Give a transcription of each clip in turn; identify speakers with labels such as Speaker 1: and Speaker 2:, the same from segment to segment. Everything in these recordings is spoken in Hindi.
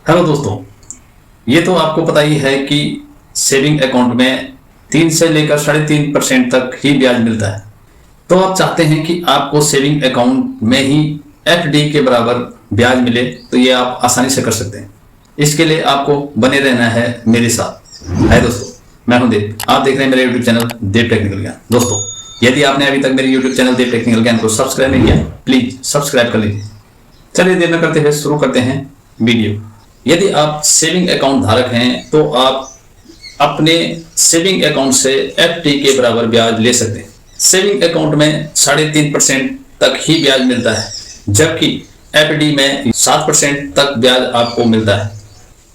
Speaker 1: हेलो दोस्तों, ये तो आपको पता ही है कि सेविंग अकाउंट में 3 से लेकर 3.5% तक ही ब्याज मिलता है। तो आप चाहते हैं कि आपको सेविंग अकाउंट में ही एफडी के बराबर ब्याज मिले, तो ये आप आसानी से कर सकते हैं। इसके लिए आपको बने रहना है मेरे साथ। हाय दोस्तों, मैं हूं देव। आप देख रहे हैं मेरे यूट्यूब चैनल देव टेक्निकल ज्ञान। दोस्तों, यदि आपने अभी तक मेरे यूट्यूब चैनल देव टेक्निकल ज्ञान को सब्सक्राइब नहीं किया, प्लीज सब्सक्राइब कर लीजिए। चलिए देर न करते हुए शुरू करते हैं वीडियो। यदि आप सेविंग अकाउंट धारक हैं तो आप अपने सेविंग अकाउंट से एफडी के बराबर ब्याज ले सकते हैं। सेविंग अकाउंट में 3.5% तक ही ब्याज मिलता है, जबकि एफडी में 7% तक ब्याज आपको मिलता है।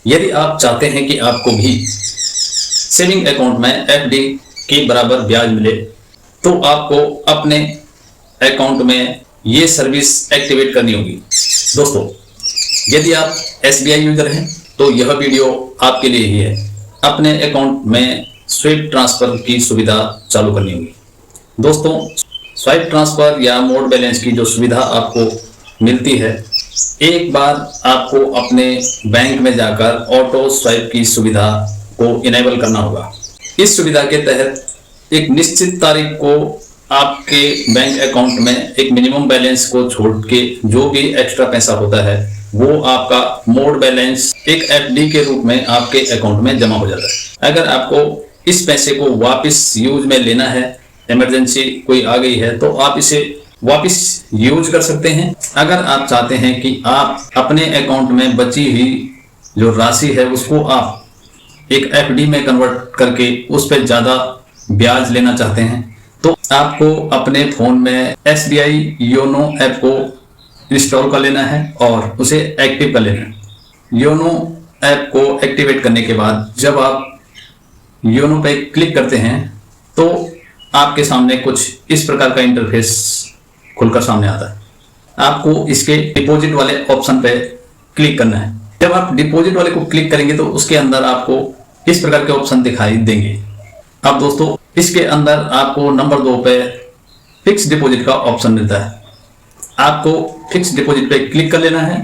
Speaker 1: यदि आप चाहते हैं कि आपको भी सेविंग अकाउंट में एफडी के बराबर ब्याज मिले, तो आपको अपने अकाउंट में ये सर्विस एक्टिवेट करनी होगी। दोस्तों, यदि आप SBI यूजर हैं तो यह वीडियो आपके लिए ही है। अपने अकाउंट में स्विफ्ट ट्रांसफर की सुविधा चालू करनी होगी। दोस्तों, स्विफ्ट ट्रांसफर या मोड बैलेंस की जो सुविधा आपको मिलती है, एक बार आपको अपने बैंक में जाकर ऑटो स्वाइप की सुविधा को इनेबल करना होगा। इस सुविधा के तहत एक निश्चित तारीख को आपके बैंक अकाउंट में एक मिनिमम बैलेंस को छोड़ के जो भी एक्स्ट्रा पैसा होता है, वो आपका मोड बैलेंस एक एफडी के रूप में आपके अकाउंट में जमा हो जाता है। अगर आपको इस पैसे को वापस यूज में लेना है, इमरजेंसी कोई आ गई है, तो आप इसे वापस यूज कर सकते हैं। अगर आप चाहते हैं कि आप अपने अकाउंट में बची हुई जो राशि है उसको आप एक एफडी में कन्वर्ट करके उस पर ज्यादा ब्याज लेना चाहते हैं, तो आपको अपने फोन में SBI योनो ऐप को इंस्टॉल कर लेना है और उसे एक्टिव कर लेना है। योनो ऐप को एक्टिवेट करने के बाद जब आप योनो पे क्लिक करते हैं तो आपके सामने कुछ इस प्रकार का इंटरफेस खुलकर सामने आता है। आपको इसके डिपॉजिट वाले ऑप्शन पे क्लिक करना है। जब आप डिपॉजिट वाले को क्लिक करेंगे तो उसके अंदर आपको इस प्रकार के ऑप्शन दिखाई देंगे। अब दोस्तों, इसके अंदर आपको नंबर 2 पे फिक्स डिपॉजिट का ऑप्शन मिलता है। आपको फिक्स डिपॉजिट पे क्लिक कर लेना है।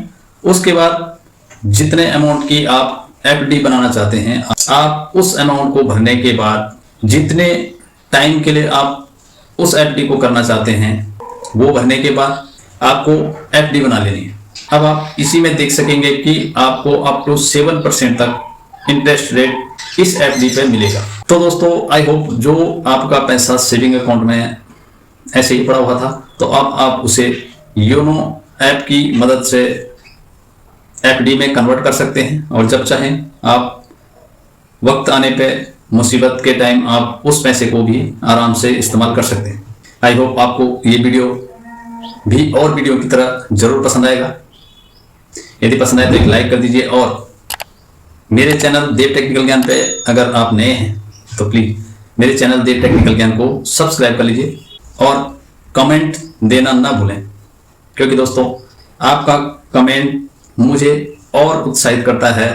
Speaker 1: उसके बाद जितने अमाउंट की आप एफडी बनाना चाहते हैं, आप उस अमाउंट को भरने के बाद जितने टाइम के लिए आप उस एफडी को करना चाहते हैं, वो भरने के बाद आपको एफडी बना लेनी है। अब आप इसी में देख सकेंगे कि आपको अप टू 7% तक इंटरेस्ट रेट इस एफडी पे मिलेगा। तो दोस्तों, आई होप जो आपका पैसा सेविंग अकाउंट में ऐसे ही पड़ा हुआ था, तो अब आप उसे योनो ऐप की मदद से एफडी में कन्वर्ट कर सकते हैं और जब चाहें आप वक्त आने पे, मुसीबत के टाइम आप उस पैसे को भी आराम से इस्तेमाल कर सकते हैं। आई होप आपको ये वीडियो भी और वीडियो की तरह जरूर पसंद आएगा। यदि पसंद आए तो एक लाइक कर दीजिए और मेरे चैनल देव टेक्निकल ज्ञान पे अगर आप नए हैं तो प्लीज मेरे चैनल देव टेक्निकल ज्ञान को सब्सक्राइब कर लीजिए और कमेंट देना ना भूलें, क्योंकि दोस्तों आपका कमेंट मुझे और उत्साहित करता है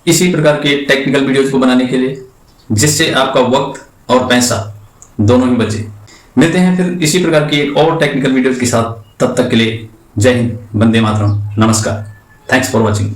Speaker 1: इसी प्रकार के टेक्निकल वीडियोज को बनाने के लिए, जिससे आपका वक्त और पैसा दोनों ही बचे। मिलते हैं फिर इसी प्रकार की एक और टेक्निकल वीडियो के साथ। तब तक के लिए जय हिंद, वंदे मातरम, नमस्कार, थैंक्स फॉर वॉचिंग।